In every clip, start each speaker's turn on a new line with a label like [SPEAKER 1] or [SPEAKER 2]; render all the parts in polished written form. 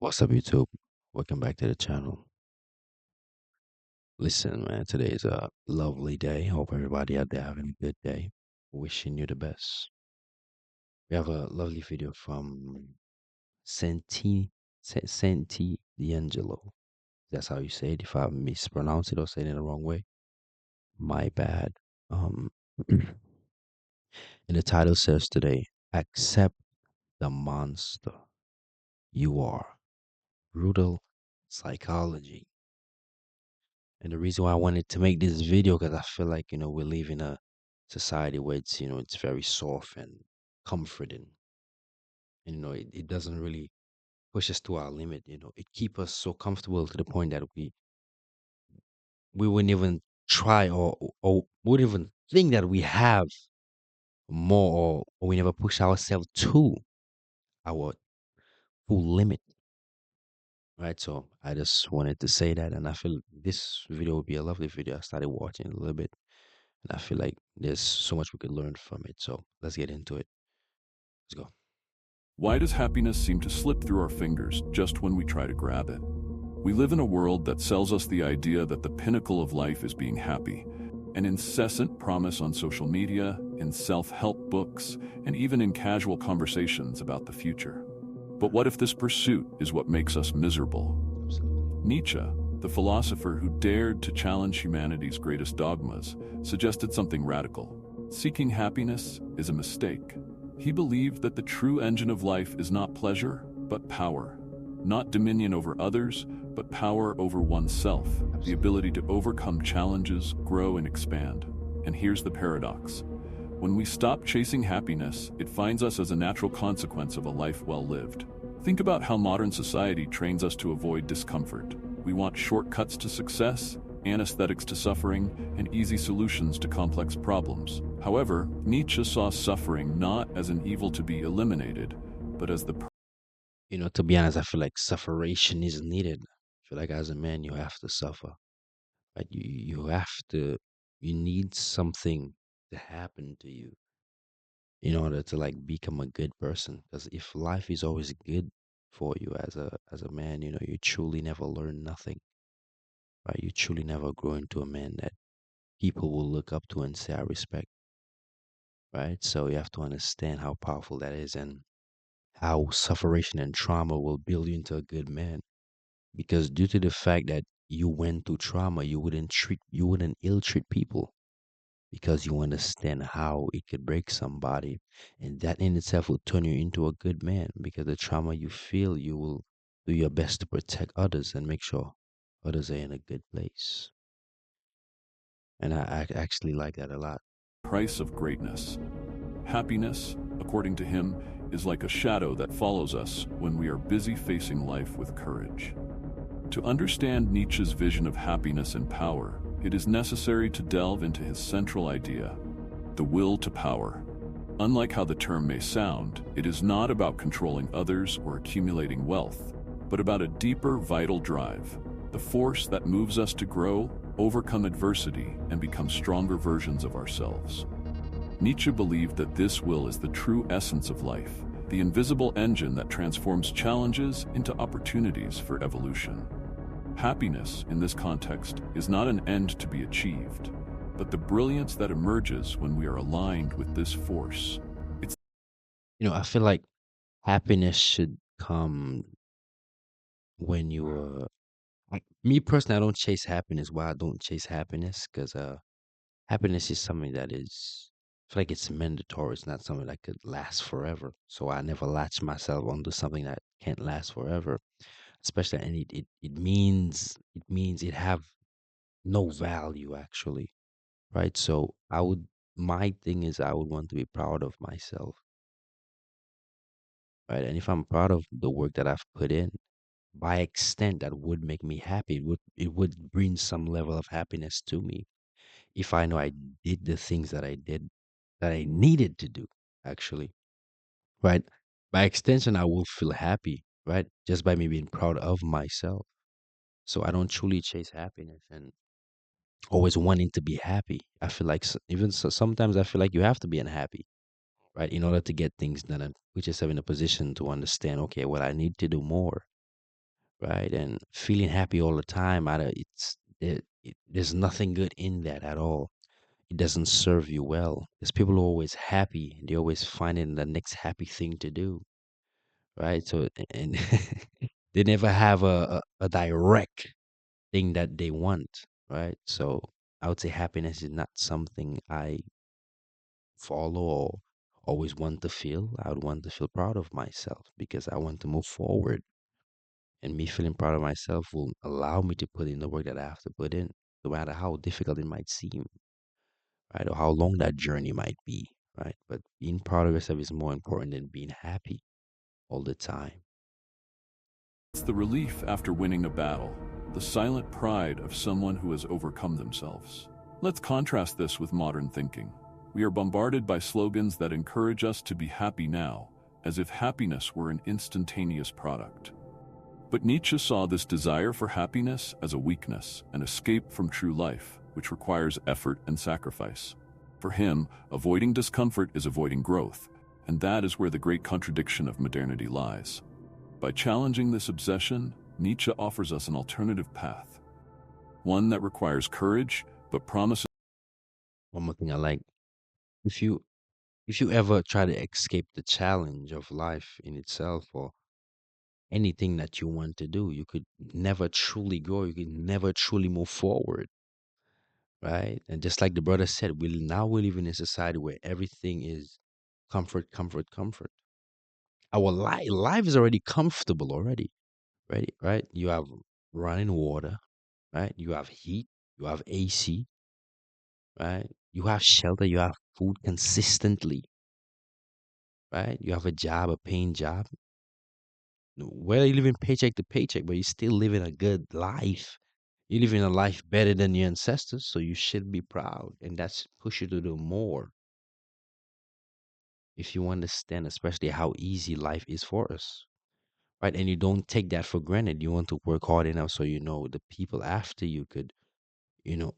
[SPEAKER 1] What's up, YouTube? Welcome back to the channel. Listen, man, today is a lovely day. Hope everybody out there having a good day. Wishing you the best. We have a lovely video from Senti D'Angelo. That's how you say it. If I mispronounce it or say it in the wrong way, my bad. Um, and the title says today, accept the monster you are. Brutal psychology. And the reason why I wanted to make this video because I feel like we live in a society where it's very soft and comforting. And it doesn't really push us to our limit. It keep us so comfortable to the point that we wouldn't even try or wouldn't even think that we have more, or we never push ourselves to our full limit. Right. So I just wanted to say that, and I feel this video would be a lovely video. I started watching a little bit. And I feel like there's so much we could learn from it. So let's get into it. Let's go.
[SPEAKER 2] Why does happiness seem to slip through our fingers just when we try to grab it? We live in a world that sells us the idea that the pinnacle of life is being happy, an incessant promise on social media, in self-help books, and even in casual conversations about the future. But what if this pursuit is what makes us miserable?
[SPEAKER 1] Absolutely.
[SPEAKER 2] Nietzsche, the philosopher who dared to challenge humanity's greatest dogmas, suggested something radical. Seeking happiness is a mistake. He believed that the true engine of life is not pleasure, but power. Not dominion over others, but power over oneself, the ability to overcome challenges, grow, and expand. And here's the paradox. When we stop chasing happiness, it finds us as a natural consequence of a life well lived. Think about how modern society trains us to avoid discomfort. We want shortcuts to success, anesthetics to suffering, and easy solutions to complex problems. However, Nietzsche saw suffering not as an evil to be eliminated, but as the
[SPEAKER 1] To be honest, I feel like sufferation is needed. I feel like as a man, you have to suffer. Right? You need something to happen to you in order to like become a good person. Because if life is always good for you as a man, you truly never learn nothing. Right? You truly never grow into a man that people will look up to and say, I respect. Right? So you have to understand how powerful that is and how sufferation and trauma will build you into a good man. Because due to the fact that you went through trauma, you wouldn't ill treat people because you understand how it could break somebody. And that in itself will turn you into a good man because the trauma you feel, you will do your best to protect others and make sure others are in a good place. And I actually like that a lot.
[SPEAKER 2] price of greatness. Happiness, according to him, is like a shadow that follows us when we are busy facing life with courage. To understand Nietzsche's vision of happiness and power, it is necessary to delve into his central idea, the will to power. Unlike how the term may sound, it is not about controlling others or accumulating wealth, but about a deeper, vital drive, the force that moves us to grow, overcome adversity, and become stronger versions of ourselves. Nietzsche believed that this will is the true essence of life, the invisible engine that transforms challenges into opportunities for evolution. Happiness, in this context, is not an end to be achieved, but the brilliance that emerges when we are aligned with this force. It's
[SPEAKER 1] I feel like happiness should come when you like me personally. I don't chase happiness. Why I don't chase happiness? Because happiness is something that is, I feel like it's mandatory. It's not something that could last forever. So I never latch myself onto something that can't last forever. Especially, and it means it have no value actually, right? So my thing is I would want to be proud of myself, right? And if I'm proud of the work that I've put in, by extent, that would make me happy. It would bring some level of happiness to me if I know I did the things that I did that I needed to do, actually, right? By extension, I will feel happy, right? Just by me being proud of myself. So I don't truly chase happiness and always wanting to be happy. I feel like sometimes I feel like you have to be unhappy, right? In order to get things done and put yourself in a position to understand, okay, well, I need to do more. right? And feeling happy all the time, there's nothing good in that at all. It doesn't serve you well. Because people are always happy, they always finding the next happy thing to do, right? So and they never have a direct thing that they want, right? So I would say happiness is not something I follow or always want to feel. I would want to feel proud of myself because I want to move forward. And me feeling proud of myself will allow me to put in the work that I have to put in, no matter how difficult it might seem, right? Or how long that journey might be, right? But being proud of yourself is more important than being happy all the time.
[SPEAKER 2] It's the relief after winning a battle, the silent pride of someone who has overcome themselves. Let's contrast this with modern thinking. We are bombarded by slogans that encourage us to be happy now, as if happiness were an instantaneous product. But Nietzsche saw this desire for happiness as a weakness, an escape from true life, which requires effort and sacrifice. For him, avoiding discomfort is avoiding growth, and that is where the great contradiction of modernity lies. By challenging this obsession, Nietzsche offers us an alternative path, one that requires courage but promises.
[SPEAKER 1] One more thing I like, if you if you ever try to escape the challenge of life in itself or anything that you want to do, you could never truly grow. You could never truly move forward, right? And just like the brother said, we live in a society where everything is comfort, comfort, comfort. Our life is already comfortable already, right? Right? You have running water, right? You have heat, you have AC, right? You have shelter, you have food consistently, right? You have a job, a paying job. Whether you live in paycheck to paycheck, but you're still living a good life. You're living a life better than your ancestors, so you should be proud. And that's push you to do more if you understand, especially how easy life is for us. Right. And you don't take that for granted. You want to work hard enough so you know the people after you could, you know,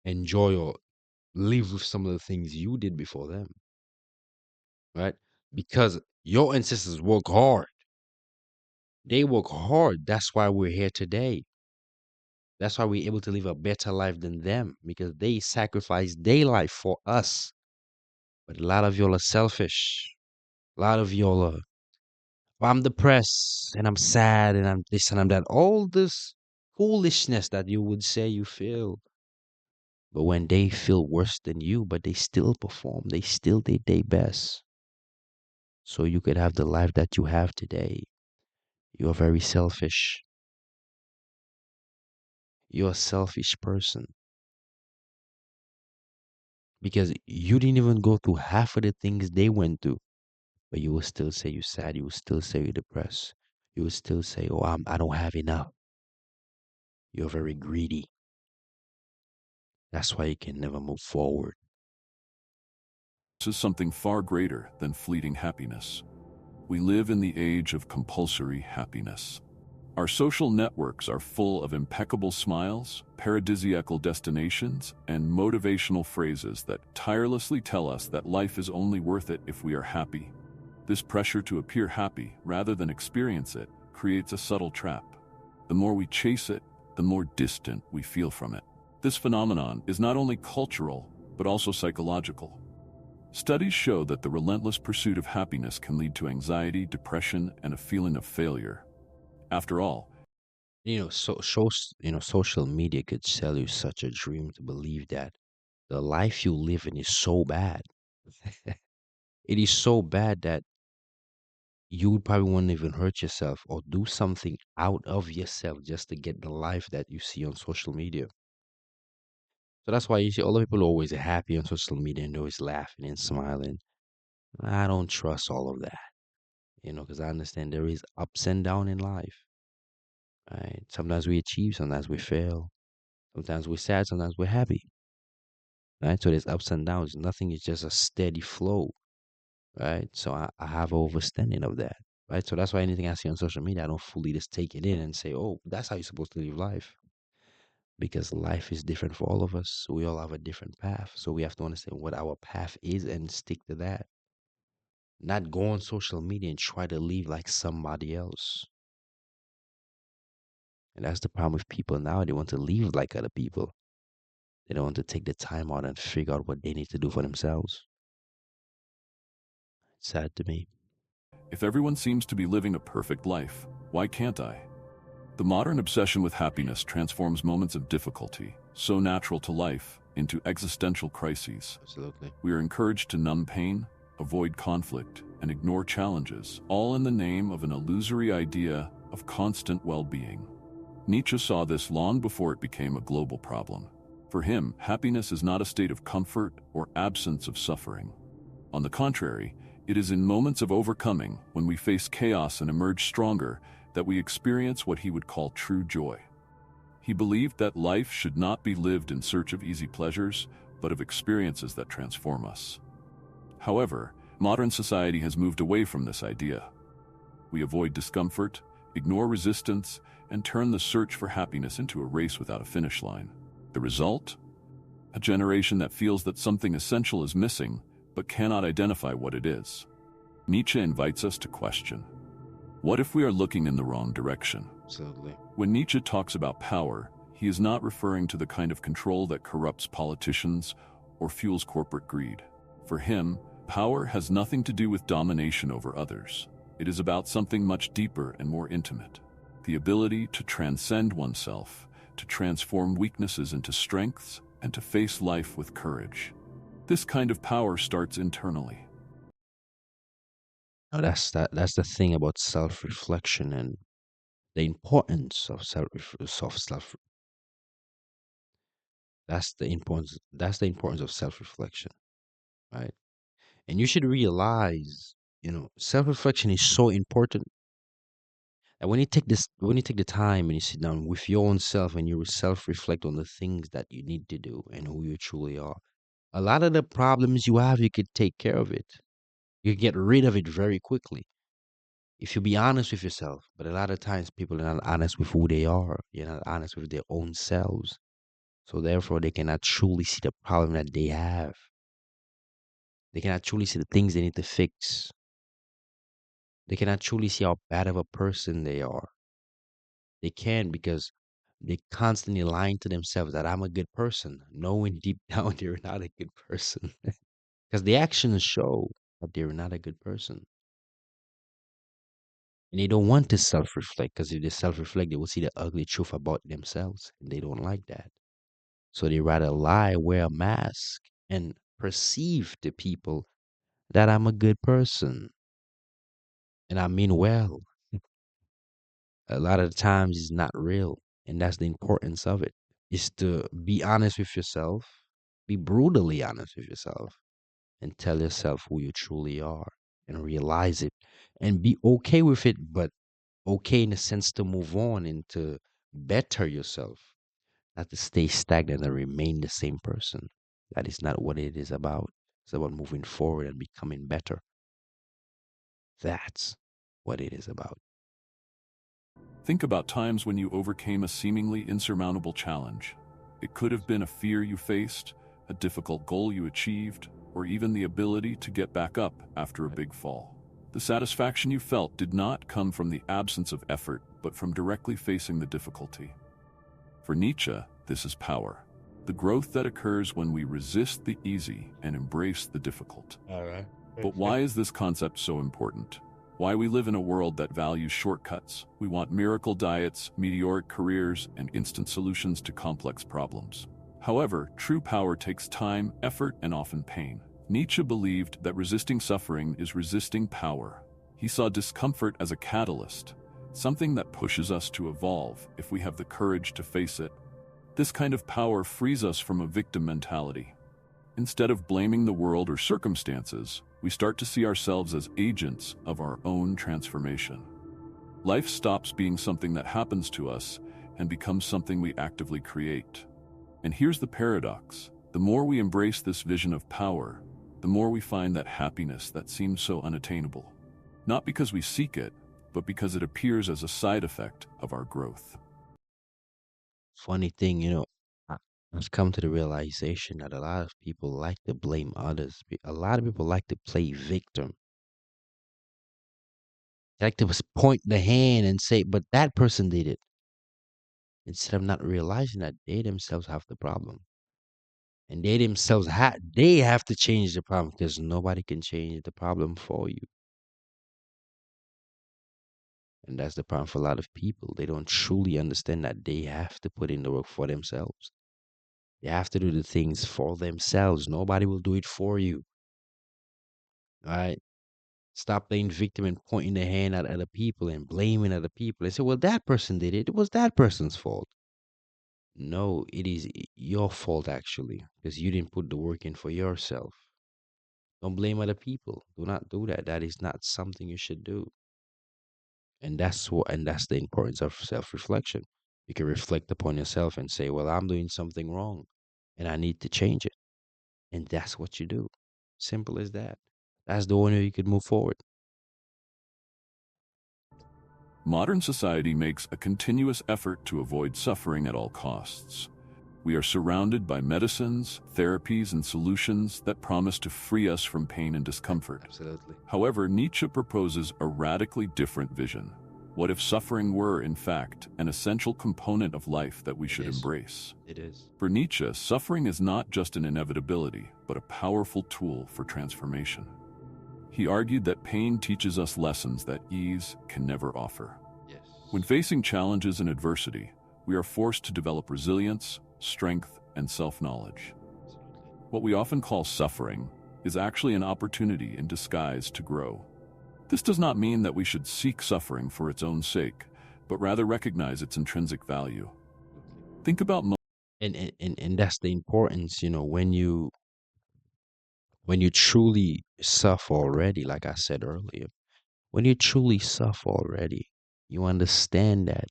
[SPEAKER 1] enjoy or live with some of the things you did before them. Right. Because your ancestors work hard. They work hard. That's why we're here today. That's why we're able to live a better life than them because they sacrificed their life for us. But a lot of y'all are selfish. A lot of y'all are, "Well, I'm depressed and I'm sad and I'm this and I'm that." All this foolishness that you would say you feel. But when they feel worse than you, but they still perform, they still did their best. So you could have the life that you have today. You're very selfish. You're a selfish person because you didn't even go through half of the things they went through. But you will still say you're sad. You will still say you're depressed. You will still say, "Oh, I don't have enough." You're very greedy. That's why you can never move forward.
[SPEAKER 2] Is something far greater than fleeting happiness. We live in the age of compulsory happiness. Our social networks are full of impeccable smiles, paradisiacal destinations, and motivational phrases that tirelessly tell us that life is only worth it if we are happy. This pressure to appear happy rather than experience it creates a subtle trap. The more we chase it, the more distant we feel from it. This phenomenon is not only cultural, but also psychological. Studies show that the relentless pursuit of happiness can lead to anxiety, depression, and a feeling of failure. After all,
[SPEAKER 1] Social media could sell you such a dream to believe that the life you live in is so bad. It is so bad that you would probably won't even hurt yourself or do something out of yourself just to get the life that you see on social media. So that's why you see all the people are always happy on social media and always laughing and smiling. I don't trust all of that, because I understand there is ups and down in life. Right? Sometimes we achieve, sometimes we fail, sometimes we're sad, sometimes we're happy. Right? So there's ups and downs. Nothing is just a steady flow. Right? So I have an understanding of that. Right? So that's why anything I see on social media, I don't fully just take it in and say, "Oh, that's how you're supposed to live life." Because life is different for all of us. We all have a different path. So we have to understand what our path is and stick to that. Not go on social media and try to live like somebody else. And that's the problem with people now. They want to live like other people. They don't want to take the time out and figure out what they need to do for themselves. It's sad to me.
[SPEAKER 2] If everyone seems to be living a perfect life, why can't I? The modern obsession with happiness transforms moments of difficulty, so natural to life, into existential crises.
[SPEAKER 1] Absolutely.
[SPEAKER 2] We are encouraged to numb pain, avoid conflict, and ignore challenges, all in the name of an illusory idea of constant well-being. Nietzsche saw this long before it became a global problem. For him, happiness is not a state of comfort or absence of suffering. On the contrary, it is in moments of overcoming, when we face chaos and emerge stronger, that we experience what he would call true joy. He believed that life should not be lived in search of easy pleasures, but of experiences that transform us. However, modern society has moved away from this idea. We avoid discomfort, ignore resistance, and turn the search for happiness into a race without a finish line. The result? A generation that feels that something essential is missing, but cannot identify what it is. Nietzsche invites us to question, what if we are looking in the wrong direction?
[SPEAKER 1] Absolutely.
[SPEAKER 2] When Nietzsche talks about power, he is not referring to the kind of control that corrupts politicians or fuels corporate greed. For him, power has nothing to do with domination over others. It is about something much deeper and more intimate. The ability to transcend oneself, to transform weaknesses into strengths, and to face life with courage. This kind of power starts internally.
[SPEAKER 1] No, that's the thing about self-reflection and the importance of self. That's the importance of self-reflection, right? And you should realize, self-reflection is so important. And when you take the time and you sit down with your own self and you self-reflect on the things that you need to do and who you truly are, a lot of the problems you have, you could take care of it. You can get rid of it very quickly if you be honest with yourself. But a lot of times, people are not honest with who they are. They're not honest with their own selves. So therefore, they cannot truly see the problem that they have. They cannot truly see the things they need to fix. They cannot truly see how bad of a person they are. They can because they constantly lying to themselves that I'm a good person, knowing deep down they're not a good person. Because the actions show that they're not a good person. And they don't want to self reflect because if they self reflect, they will see the ugly truth about themselves. And they don't like that. So they rather lie, wear a mask, and perceive to people that I'm a good person and I mean well. A lot of the times it's not real. And that's the importance of it. Is to be honest with yourself, be brutally honest with yourself, and tell yourself who you truly are and realize it and be okay with it, but okay in the sense to move on and to better yourself, not to stay stagnant and remain the same person. That is not what it is about. It's about moving forward and becoming better. That's what it is about.
[SPEAKER 2] Think about times when you overcame a seemingly insurmountable challenge. It could have been a fear you faced, a difficult goal you achieved, or even the ability to get back up after a big fall. The satisfaction you felt did not come from the absence of effort, but from directly facing the difficulty. For Nietzsche, this is power, the growth that occurs when we resist the easy and embrace the difficult.
[SPEAKER 1] All right.
[SPEAKER 2] But why is this concept so important? Why we live in a world that values shortcuts. We want miracle diets, meteoric careers, and instant solutions to complex problems. However, true power takes time, effort, and often pain. Nietzsche believed that resisting suffering is resisting power. He saw discomfort as a catalyst, something that pushes us to evolve if we have the courage to face it. This kind of power frees us from a victim mentality. Instead of blaming the world or circumstances, we start to see ourselves as agents of our own transformation. Life stops being something that happens to us and becomes something we actively create. And here's the paradox. The more we embrace this vision of power, the more we find that happiness that seems so unattainable. Not because we seek it, but because it appears as a side effect of our growth.
[SPEAKER 1] Funny thing, I've come to the realization that a lot of people like to blame others. A lot of people like to play victim. They like to point the hand and say, but that person did it. instead of not realizing that they themselves have the problem. And they themselves they have to change the problem because nobody can change the problem for you. And that's the problem for a lot of people. They don't truly understand that they have to put in the work for themselves. They have to do the things for themselves. Nobody will do it for you. All right. Stop playing victim and pointing the hand at other people and blaming other people. They say, well, that person did it. It was that person's fault. No, it is your fault actually, because you didn't put the work in for yourself. Don't blame other people. Do not do that. That is not something you should do. And that's the importance of self-reflection. You can reflect upon yourself and say, well, I'm doing something wrong and I need to change it. And that's what you do. Simple as that. That's the only way you could move forward.
[SPEAKER 2] Modern society makes a continuous effort to avoid suffering at all costs. We are surrounded by medicines, therapies, and solutions that promise to free us from pain and discomfort.
[SPEAKER 1] Absolutely.
[SPEAKER 2] However, Nietzsche proposes a radically different vision. What if suffering were, in fact, an essential component of life that we should embrace?
[SPEAKER 1] It is.
[SPEAKER 2] For Nietzsche, suffering is not just an inevitability, but a powerful tool for transformation. He argued that pain teaches us lessons that ease can never offer.
[SPEAKER 1] Yes.
[SPEAKER 2] When facing challenges and adversity, we are forced to develop resilience, strength, and self-knowledge. What we often call suffering is actually an opportunity in disguise to grow. This does not mean that we should seek suffering for its own sake, but rather recognize its intrinsic value. Think about
[SPEAKER 1] And that's the importance, when you truly suffer already, like I said earlier, when you truly suffer already, you understand that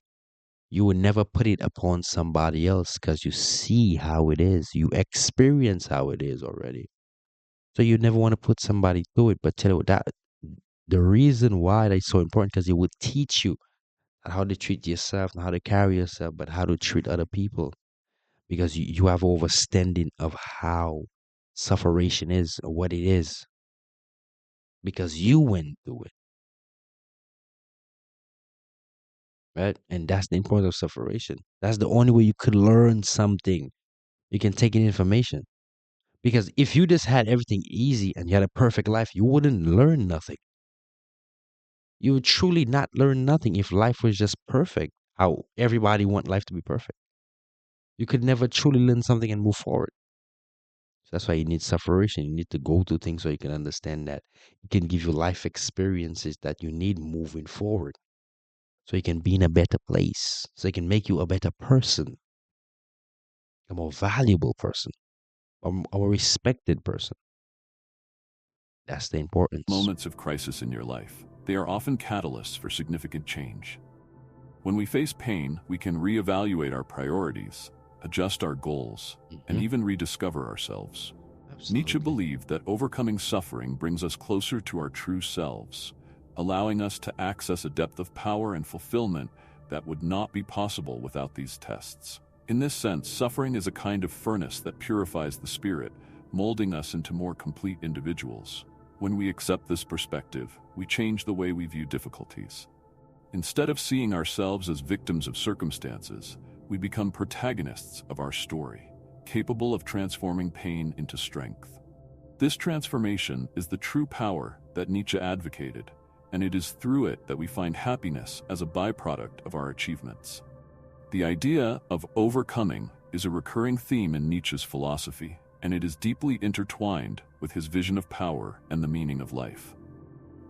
[SPEAKER 1] you would never put it upon somebody else because you see how it is. You experience how it is already. So you never want to put somebody through it, but tell you that the reason why that's so important because it would teach you how to treat yourself, not how to carry yourself, but how to treat other people. Because you have understanding of how sufferation is or what it is. Because you went through it. Right? And that's the importance of sufferation. That's the only way you could learn something. You can take in information. Because if you just had everything easy and you had a perfect life, you wouldn't learn nothing. You would truly not learn nothing if life was just perfect. How everybody want life to be perfect. You could never truly learn something and move forward. So that's why you need sufferation. You need to go through things so you can understand that it can give you life experiences that you need moving forward. So you can be in a better place. So it can make you a better person, a more valuable person, a more respected person. That's the importance.
[SPEAKER 2] moments of crisis in your life. They are often catalysts for significant change. When we face pain, we can reevaluate our priorities, adjust our goals, and even rediscover ourselves. Nietzsche
[SPEAKER 1] Absolutely.
[SPEAKER 2] believed that overcoming suffering brings us closer to our true selves, allowing us to access a depth of power and fulfillment that would not be possible without these tests. In this sense, suffering is a kind of furnace that purifies the spirit, molding us into more complete individuals. When we accept this perspective, we change the way we view difficulties. Instead of seeing ourselves as victims of circumstances, we become protagonists of our story, capable of transforming pain into strength. This transformation is the true power that Nietzsche advocated, and it is through it that we find happiness as a byproduct of our achievements. The idea of overcoming is a recurring theme in Nietzsche's philosophy, and it is deeply intertwined with his vision of power and the meaning of life.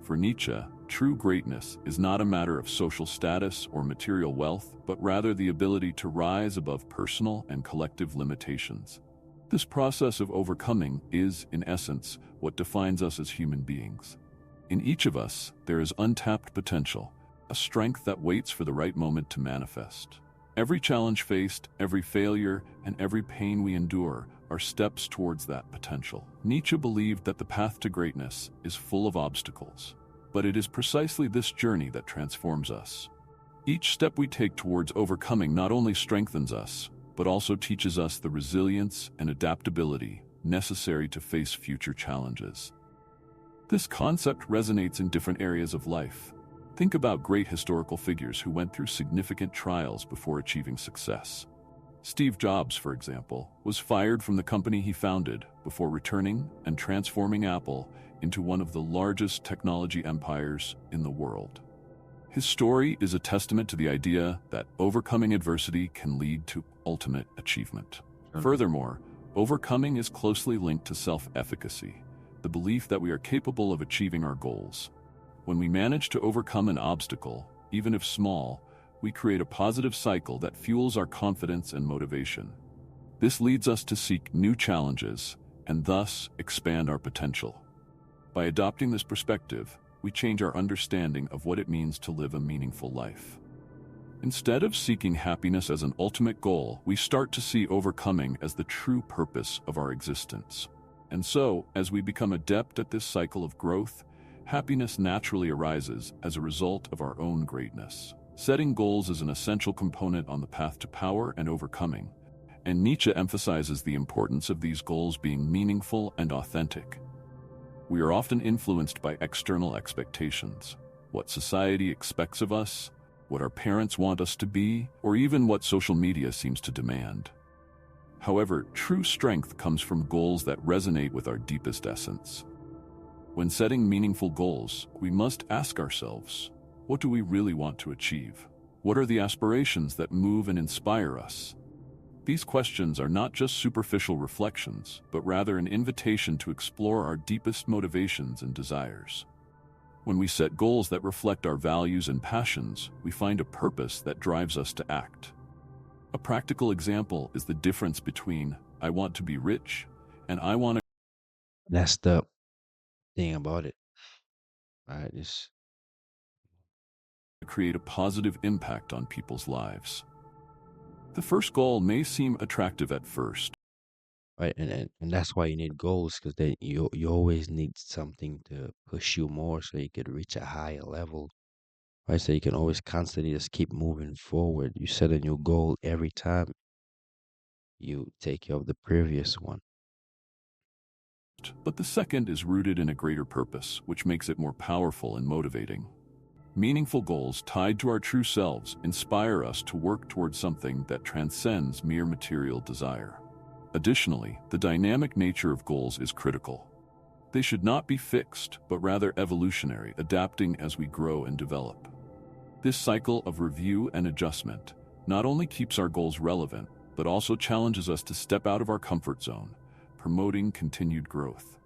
[SPEAKER 2] For Nietzsche, true greatness is not a matter of social status or material wealth, but rather the ability to rise above personal and collective limitations. This process of overcoming is, in essence, what defines us as human beings. In each of us, there is untapped potential, a strength that waits for the right moment to manifest. Every challenge faced, every failure, and every pain we endure are steps towards that potential. Nietzsche believed that the path to greatness is full of obstacles, but it is precisely this journey that transforms us. Each step we take towards overcoming not only strengthens us, but also teaches us the resilience and adaptability necessary to face future challenges. This concept resonates in different areas of life. Think about great historical figures who went through significant trials before achieving success. Steve Jobs, for example, was fired from the company he founded before returning and transforming Apple into one of the largest technology empires in the world. His story is a testament to the idea that overcoming adversity can lead to ultimate achievement. Furthermore, overcoming is closely linked to self-efficacy, the belief that we are capable of achieving our goals. When we manage to overcome an obstacle, even if small, we create a positive cycle that fuels our confidence and motivation. This leads us to seek new challenges and thus expand our potential. By adopting this perspective, we change our understanding of what it means to live a meaningful life. Instead of seeking happiness as an ultimate goal, we start to see overcoming as the true purpose of our existence. And so, as we become adept at this cycle of growth, happiness naturally arises as a result of our own greatness. Setting goals is an essential component on the path to power and overcoming, and Nietzsche emphasizes the importance of these goals being meaningful and authentic. We are often influenced by external expectations, what society expects of us, what our parents want us to be, or even what social media seems to demand. However, true strength comes from goals that resonate with our deepest essence. When setting meaningful goals, we must ask ourselves, what do we really want to achieve? What are the aspirations that move and inspire us? These questions are not just superficial reflections, but rather an invitation to explore our deepest motivations and desires. When we set goals that reflect our values and passions, we find a purpose that drives us to act. A practical example is the difference between "I want to be rich" and "I want
[SPEAKER 1] That's the thing about it. Right? It's
[SPEAKER 2] to create a positive impact on people's lives." The first goal may seem attractive at first,
[SPEAKER 1] right, and that's why you need goals, because then you always need something to push you more, so you could reach a higher level. Right, so you can always constantly just keep moving forward. You set a new goal every time you take care of the previous one.
[SPEAKER 2] but the second is rooted in a greater purpose, which makes it more powerful and motivating. Meaningful goals tied to our true selves inspire us to work towards something that transcends mere material desire. Additionally, the dynamic nature of goals is critical. They should not be fixed, but rather evolutionary, adapting as we grow and develop. This cycle of review and adjustment not only keeps our goals relevant, but also challenges us to step out of our comfort zone, promoting continued growth.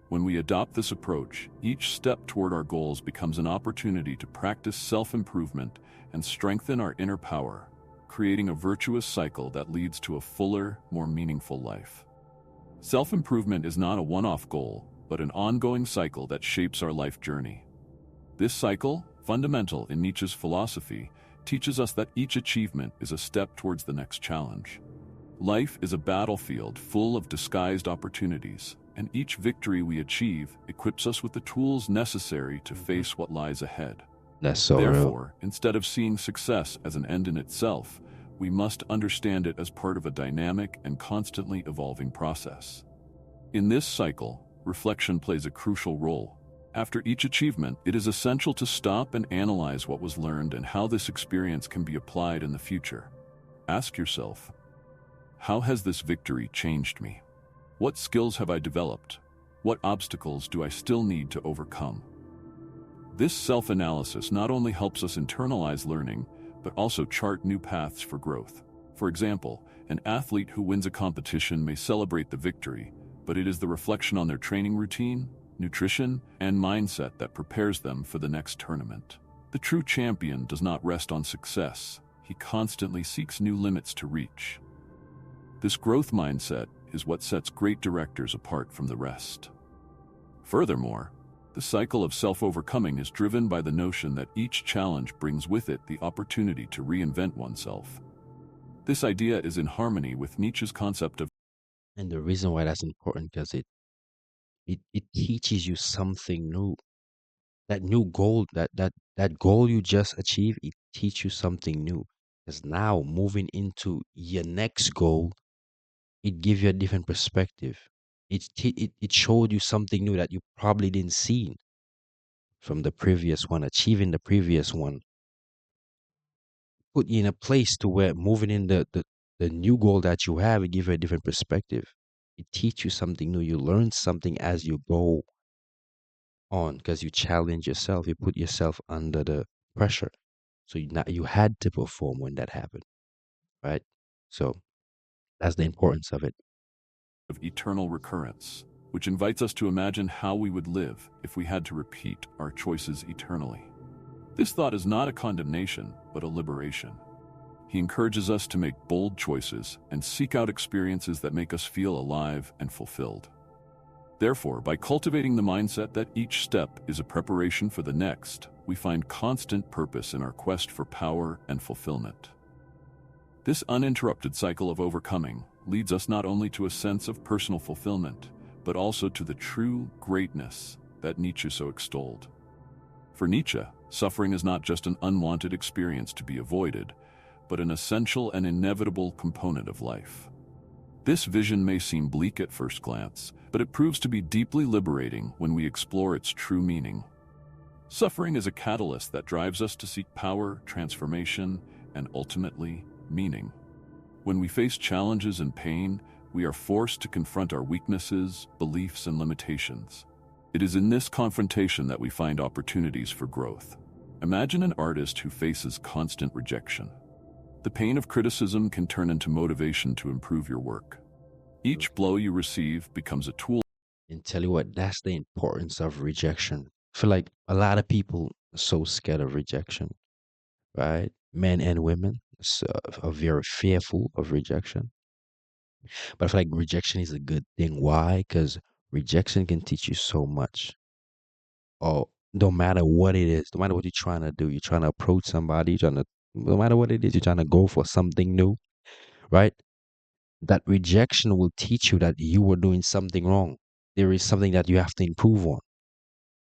[SPEAKER 2] When we adopt this approach, each step toward our goals becomes an opportunity to practice self-improvement and strengthen our inner power, creating a virtuous cycle that leads to a fuller, more meaningful life. Self-improvement is not a one-off goal, but an ongoing cycle that shapes our life journey. This cycle, fundamental in Nietzsche's philosophy, teaches us that each achievement is a step towards the next challenge. Life is a battlefield full of disguised opportunities, and each victory we achieve equips us with the tools necessary to face what lies ahead.
[SPEAKER 1] That's so real.
[SPEAKER 2] Therefore, instead of seeing success as an end in itself, we must understand it as part of a dynamic and constantly evolving process. In this cycle, reflection plays a crucial role. After each achievement, it is essential to stop and analyze what was learned and how this experience can be applied in the future. Ask yourself, how has this victory changed me? What skills have I developed? What obstacles do I still need to overcome? This self-analysis not only helps us internalize learning, but also chart new paths for growth. For example, an athlete who wins a competition may celebrate the victory, but it is the reflection on their training routine, nutrition, and mindset that prepares them for the next tournament. The true champion does not rest on success. He constantly seeks new limits to reach. This growth mindset is what sets great directors apart from the rest. Furthermore, the cycle of self-overcoming is driven by the notion that each challenge brings with it the opportunity to reinvent oneself. This idea is in harmony with Nietzsche's concept of
[SPEAKER 1] And the reason why that's important, because it teaches you something new. That new goal, that goal you just achieved, it teach you something new. Because now moving into your next goal, it gives you a different perspective. It showed you something new that you probably didn't see. from the previous one, achieving the previous one, put you in a place to where moving in the new goal that you have, it give you a different perspective. It teach you something new. You learn something as you go on because you challenge yourself. You put yourself under the pressure. So you had to perform when that happened, right? So that's the importance of it.
[SPEAKER 2] Of eternal recurrence, which invites us to imagine how we would live if we had to repeat our choices eternally. This thought is not a condemnation, but a liberation. He encourages us to make bold choices and seek out experiences that make us feel alive and fulfilled. Therefore, by cultivating the mindset that each step is a preparation for the next, we find constant purpose in our quest for power and fulfillment. This uninterrupted cycle of overcoming leads us not only to a sense of personal fulfillment, but also to the true greatness that Nietzsche so extolled. For Nietzsche, suffering is not just an unwanted experience to be avoided, but an essential and inevitable component of life. This vision may seem bleak at first glance, but it proves to be deeply liberating when we explore its true meaning. Suffering is a catalyst that drives us to seek power, transformation, and ultimately, meaning. When we face challenges and pain, we are forced to confront our weaknesses, beliefs, and limitations. It is in this confrontation that we find opportunities for growth. Imagine an artist who faces constant rejection. The pain of criticism can turn into motivation to improve your work. Each blow you receive becomes a tool.
[SPEAKER 1] And tell you what, that's the importance of rejection. I feel like a lot of people are so scared of rejection, right? Men and women are very fearful of rejection. But I feel like rejection is a good thing. Why? Because rejection can teach you so much. Or no matter what it is, no matter what you're trying to do, you're trying to approach somebody, no matter what it is, you're trying to go for something new, right? That rejection will teach you that you were doing something wrong. There is something that you have to improve on.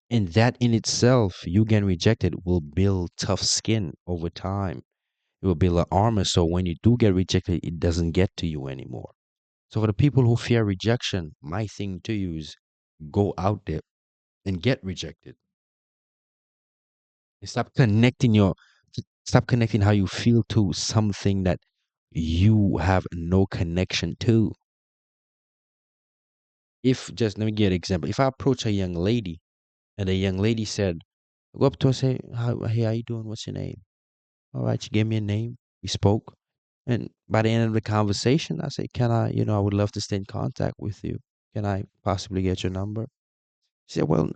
[SPEAKER 1] And that in itself, you getting rejected will build tough skin over time. It will build an armor so when you do get rejected, it doesn't get to you anymore. So for the people who fear rejection, my thing to you is go out there and get rejected. And stop connecting how you feel to something that you have no connection to. If just let me give an example. If I approach a young lady and the young lady said, go up to her and say, hey, how you doing? What's your name? All right, she gave me a name. We spoke. And by the end of the conversation, I said, can I, I would love to stay in contact with you. Can I possibly get your number? She said, well,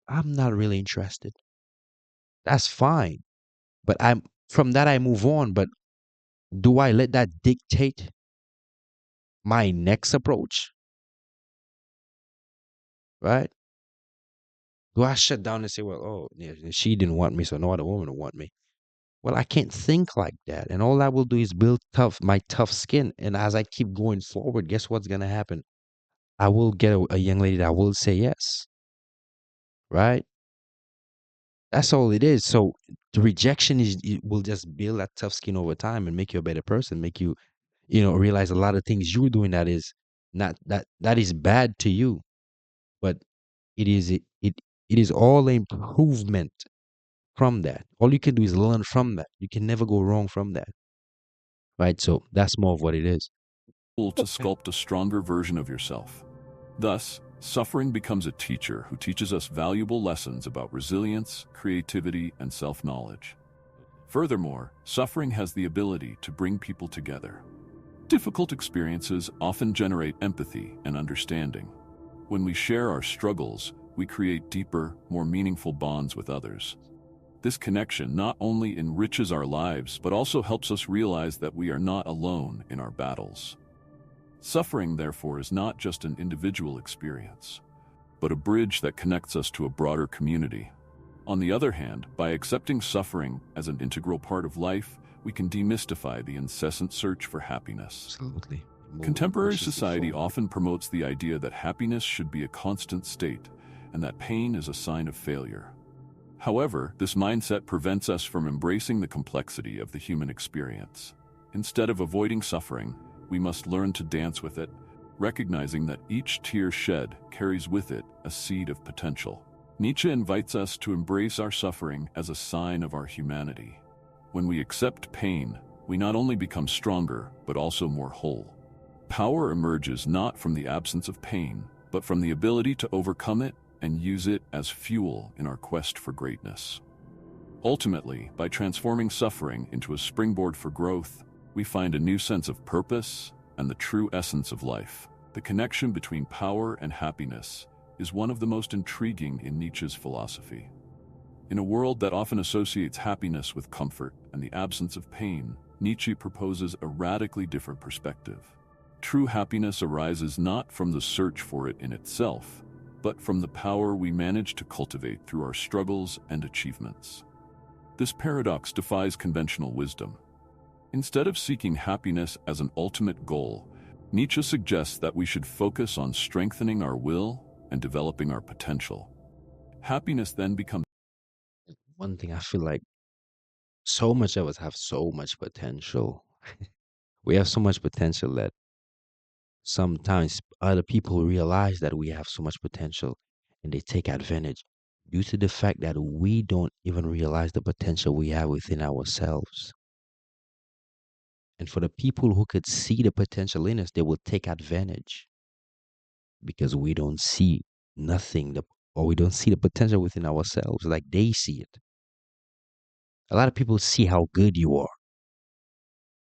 [SPEAKER 1] I'm not really interested. That's fine. But from that I move on. But do I let that dictate my next approach? Right? Do I shut down and say, well, oh, yeah, she didn't want me, so no other woman will want me? Well, I can't think like that. And all I will do is build my tough skin. And as I keep going forward, guess what's going to happen? I will get a young lady that will say yes. Right? That's all it is. So the rejection it will just build that tough skin over time and make you a better person, make you, realize a lot of things you're doing that is not that is bad to you, but it is all improvement from that. All you can do is learn from that. You can never go wrong from that. Right? So that's more of what it is.
[SPEAKER 2] To sculpt a stronger version of yourself. Thus, suffering becomes a teacher who teaches us valuable lessons about resilience, creativity, and self-knowledge. Furthermore, suffering has the ability to bring people together. Difficult experiences often generate empathy and understanding. When we share our struggles, we create deeper, more meaningful bonds with others. This connection not only enriches our lives, but also helps us realize that we are not alone in our battles. Suffering, therefore, is not just an individual experience, but a bridge that connects us to a broader community. On the other hand, by accepting suffering as an integral part of life, we can demystify the incessant search for happiness.
[SPEAKER 1] Absolutely.
[SPEAKER 2] Contemporary society often promotes the idea that happiness should be a constant state and that pain is a sign of failure. However, this mindset prevents us from embracing the complexity of the human experience. Instead of avoiding suffering, we must learn to dance with it, recognizing that each tear shed carries with it a seed of potential. Nietzsche invites us to embrace our suffering as a sign of our humanity. When we accept pain, we not only become stronger, but also more whole. Power emerges not from the absence of pain, but from the ability to overcome it and use it as fuel in our quest for greatness. Ultimately, by transforming suffering into a springboard for growth, we find a new sense of purpose and the true essence of life. The connection between power and happiness is one of the most intriguing in Nietzsche's philosophy. In a world that often associates happiness with comfort and the absence of pain, Nietzsche proposes a radically different perspective. True happiness arises not from the search for it in itself, but from the power we manage to cultivate through our struggles and achievements. This paradox defies conventional wisdom. Instead of seeking happiness as an ultimate goal, Nietzsche suggests that we should focus on strengthening our will and developing our potential. Happiness then becomes
[SPEAKER 1] One thing I feel like so much of us have so much potential. We have so much potential that sometimes other people realize that we have so much potential and they take advantage due to the fact that we don't even realize the potential we have within ourselves. And for the people who could see the potential in us, they will take advantage because we don't see nothing or we don't see the potential within ourselves like they see it. A lot of people see how good you are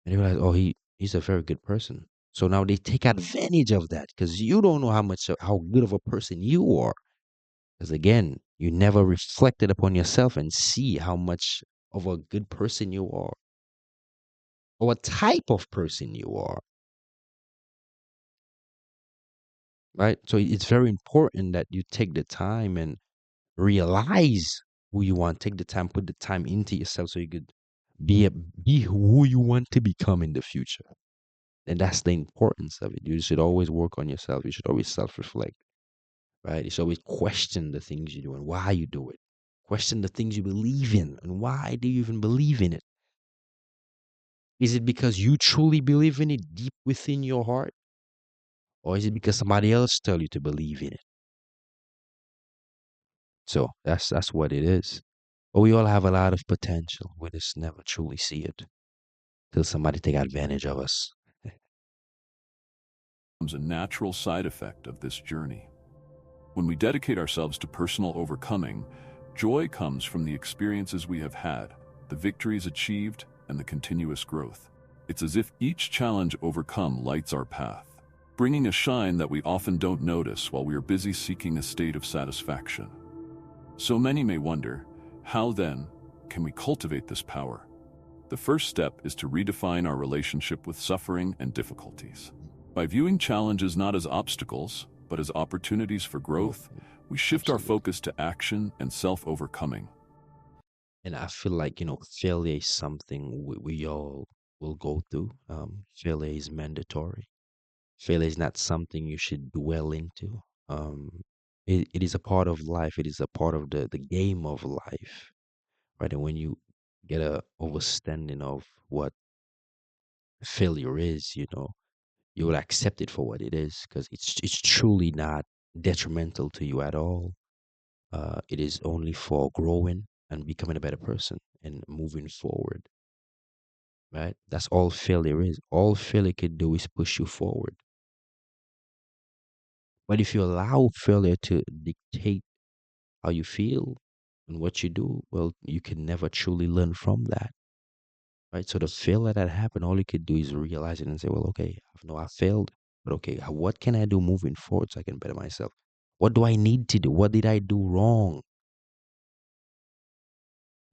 [SPEAKER 1] and they realize, oh, he's a very good person. So now they take advantage of that because you don't know how good of a person you are. Because again, you never reflected upon yourself and see how much of a good person you are or what type of person you are, right? So it's very important that you take the time and realize who you want. Take the time, put the time into yourself so you could be who you want to become in the future. And that's the importance of it. You should always work on yourself. You should always self-reflect, right? You should always question the things you do and why you do it. Question the things you believe in and why do you even believe in it? Is it because you truly believe in it deep within your heart? Or is it because somebody else tell you to believe in it? So that's what it is. But we all have a lot of potential. We just never truly see it till somebody take advantage of us.
[SPEAKER 2] a natural side effect of this journey. When we dedicate ourselves to personal overcoming, joy comes from the experiences we have had, the victories achieved, and the continuous growth. It's as if each challenge overcome lights our path, bringing a shine that we often don't notice while we are busy seeking a state of satisfaction. So many may wonder, how then can we cultivate this power? The first step is to redefine our relationship with suffering and difficulties. By viewing challenges not as obstacles, but as opportunities for growth, we shift our
[SPEAKER 1] Absolutely.
[SPEAKER 2] focus to action and self-overcoming.
[SPEAKER 1] And I feel like, failure is something we all will go through. Failure is mandatory. Failure is not something you should dwell into. It is a part of life. It is a part of the game of life, right? And when you get a understanding of what failure is, you will accept it for what it is because it's truly not detrimental to you at all. It is only for growing and becoming a better person and moving forward, right? That's all failure is. All failure can do is push you forward. But if you allow failure to dictate how you feel and what you do, well, you can never truly learn from that, right? So the failure that happened, all you could do is realize it and say, well, okay, I know I failed, but okay, what can I do moving forward so I can better myself? What do I need to do? What did I do wrong?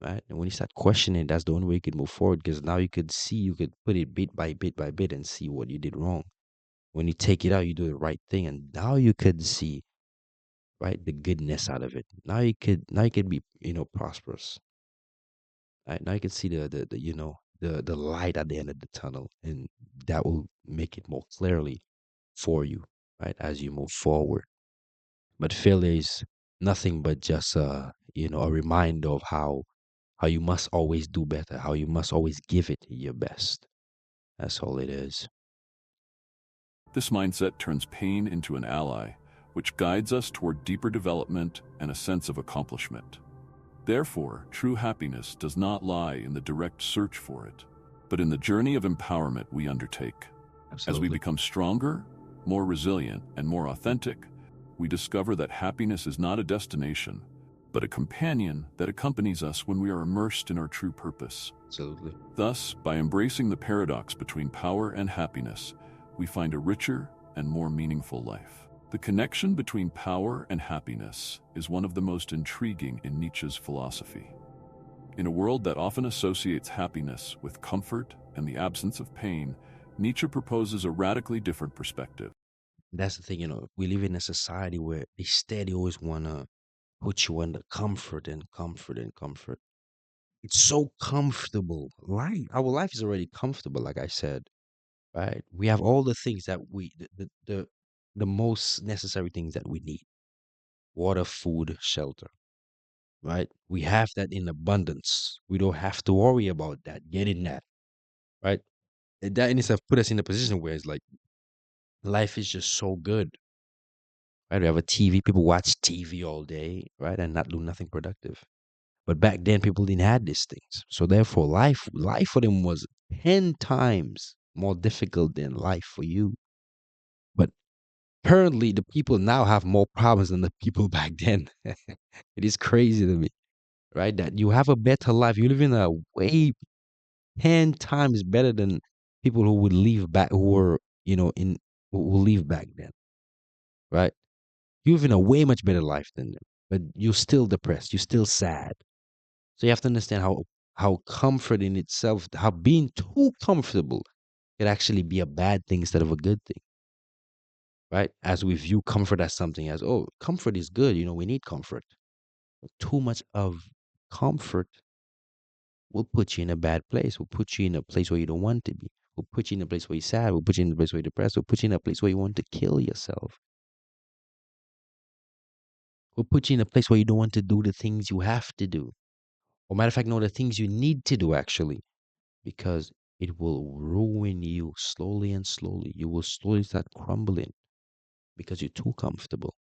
[SPEAKER 1] Right? And when you start questioning, that's the only way you can move forward because now you could put it bit by bit by bit and see what you did wrong. When you take it out, you do the right thing, and now you could see, right, the goodness out of it. Now you could be, prosperous. Right? Now you can see the light at the end of the tunnel, and that will make it more clearly for you, right, as you move forward. But failure is nothing but just a reminder of how you must always do better, how you must always give it your best. That's all it is.
[SPEAKER 2] This mindset turns pain into an ally, which guides us toward deeper development and a sense of accomplishment. Therefore, true happiness does not lie in the direct search for it, but in the journey of empowerment we undertake. As we
[SPEAKER 1] Absolutely.
[SPEAKER 2] become stronger, more resilient, and more authentic, we discover that happiness is not a destination, but a companion that accompanies us when we are immersed in our true purpose.
[SPEAKER 1] Absolutely.
[SPEAKER 2] Thus, by embracing the paradox between power and happiness, we find a richer and more meaningful life. The connection between power and happiness is one of the most intriguing in Nietzsche's philosophy. In a world that often associates happiness with comfort and the absence of pain, Nietzsche proposes a radically different perspective.
[SPEAKER 1] That's the thing, we live in a society where they steady always want to put you under comfort and comfort and comfort. It's so comfortable. Our life is already comfortable, like I said, right? We have all the things that the most necessary things that we need: water, food, shelter, right? We have that in abundance. We don't have to worry about that, getting that, right? And that in itself put us in a position where it's like life is just so good, right? We have a TV, people watch TV all day, right? And not do nothing productive. But back then, people didn't have these things. So therefore, life for them was 10 times more difficult than life for you. But currently, the people now have more problems than the people back then. It is crazy to me, right? That you have a better life. You live in a way 10 times better than people who would leave back, who were, in who leave back then, right? You live in a way much better life than them, but you're still depressed. You're still sad. So you have to understand how comfort in itself, how being too comfortable could actually be a bad thing instead of a good thing, right? As we view comfort as something as, oh, comfort is good, we need comfort. But too much of comfort will put you in a bad place, will put you in a place where you don't want to be, will put you in a place where you're sad, will put you in a place where you're depressed, will put you in a place where you want to kill yourself, will put you in a place where you don't want to do the things you have to do. Or matter of fact, no, the things you need to do actually, because it will ruin you slowly and slowly. You will slowly start crumbling because you're too comfortable.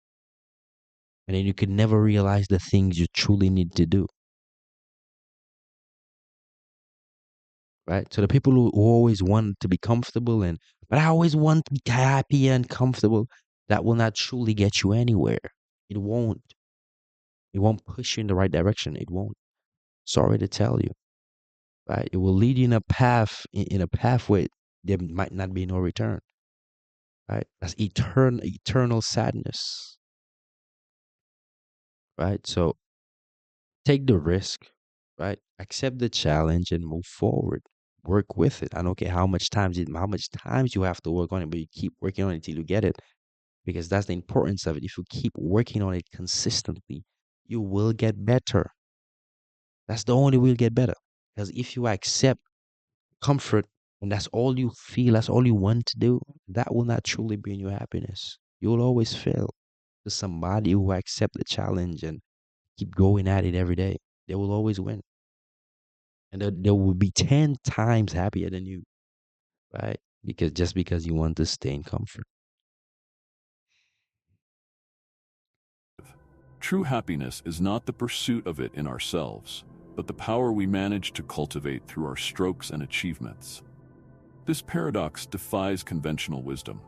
[SPEAKER 1] And then you can never realize the things you truly need to do, right? So the people who always want to be comfortable but I always want to be happy and comfortable, that will not truly get you anywhere. It won't. It won't push you in the right direction. It won't. Sorry to tell you, right? It will lead you in a path, in a path where there might not be no return, right? That's eternal sadness, right? So take the risk, right? Accept the challenge and move forward. Work with it. I don't care how much times you have to work on it, but you keep working on it till you get it, because that's the importance of it. If you keep working on it consistently, you will get better. That's the only way you'll get better. Because if you accept comfort and that's all you feel, that's all you want to do, that will not truly bring you happiness. You will always fail. To somebody who accept the challenge and keep going at it every day, they will always win. And they will be 10 times happier than you, right? Because you want to stay in comfort.
[SPEAKER 2] True happiness is not the pursuit of it in ourselves, but the power we manage to cultivate through our strokes and achievements. This paradox defies conventional wisdom.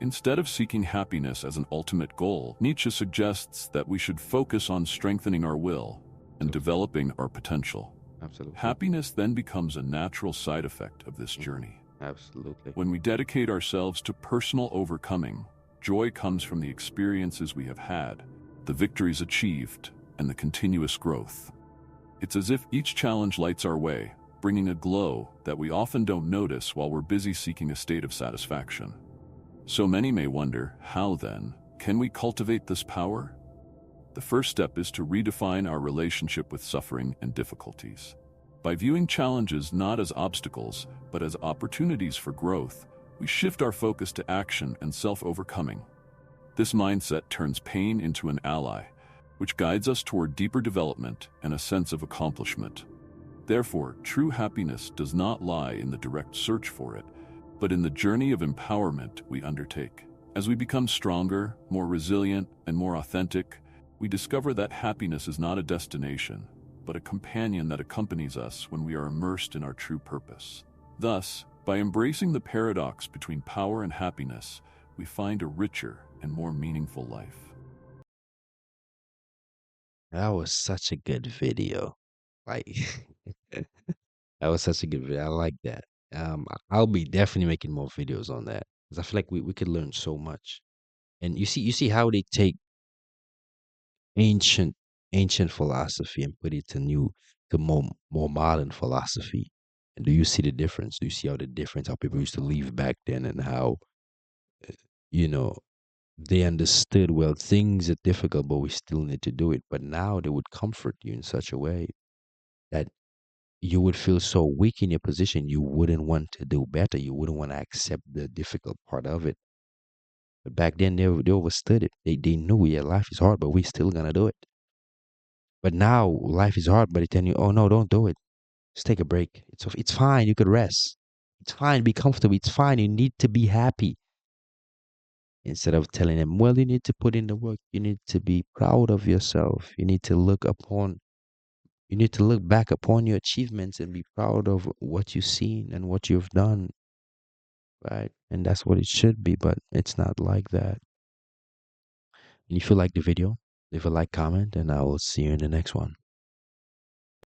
[SPEAKER 2] Instead of seeking happiness as an ultimate goal, Nietzsche suggests that we should focus on strengthening our will and developing our potential.
[SPEAKER 1] Absolutely.
[SPEAKER 2] Happiness then becomes a natural side effect of this journey.
[SPEAKER 1] Absolutely.
[SPEAKER 2] When we dedicate ourselves to personal overcoming, joy comes from the experiences we have had, the victories achieved, and the continuous growth. It's as if each challenge lights our way, bringing a glow that we often don't notice while we're busy seeking a state of satisfaction. So many may wonder, how then can we cultivate this power? The first step is to redefine our relationship with suffering and difficulties. By viewing challenges not as obstacles, but as opportunities for growth, we shift our focus to action and self-overcoming. This mindset turns pain into an ally, which guides us toward deeper development and a sense of accomplishment. Therefore, true happiness does not lie in the direct search for it, but in the journey of empowerment we undertake. As we become stronger, more resilient, and more authentic, we discover that happiness is not a destination, but a companion that accompanies us when we are immersed in our true purpose. Thus, by embracing the paradox between power and happiness, we find a richer and more meaningful life.
[SPEAKER 1] That was such a good video. Like that was such a good video. I like that. I'll be definitely making more videos on that because I feel like we could learn so much. And you see how they take ancient ancient philosophy and put it to more modern philosophy. And do you see the difference? Do you see how the difference how people used to live back then and how you know they understood well things are difficult but we still need to do it. But now they would comfort you in such a way that you would feel so weak in your position you wouldn't want to do better. You wouldn't want to accept the difficult part of it. But back then they understood it. They knew yeah life is hard but we still gonna do it. But now life is hard, but they tell you, oh no, don't do it. Just take a break. It's fine. You could rest. It's fine. Be comfortable. It's fine. You need to be happy. Instead of telling them, well, you need to put in the work. You need to be proud of yourself. You need to look back upon your achievements and be proud of what you've seen and what you've done, right? And that's what it should be, but it's not like that. And if you like the video, leave a like, comment, and I will see you in the next one.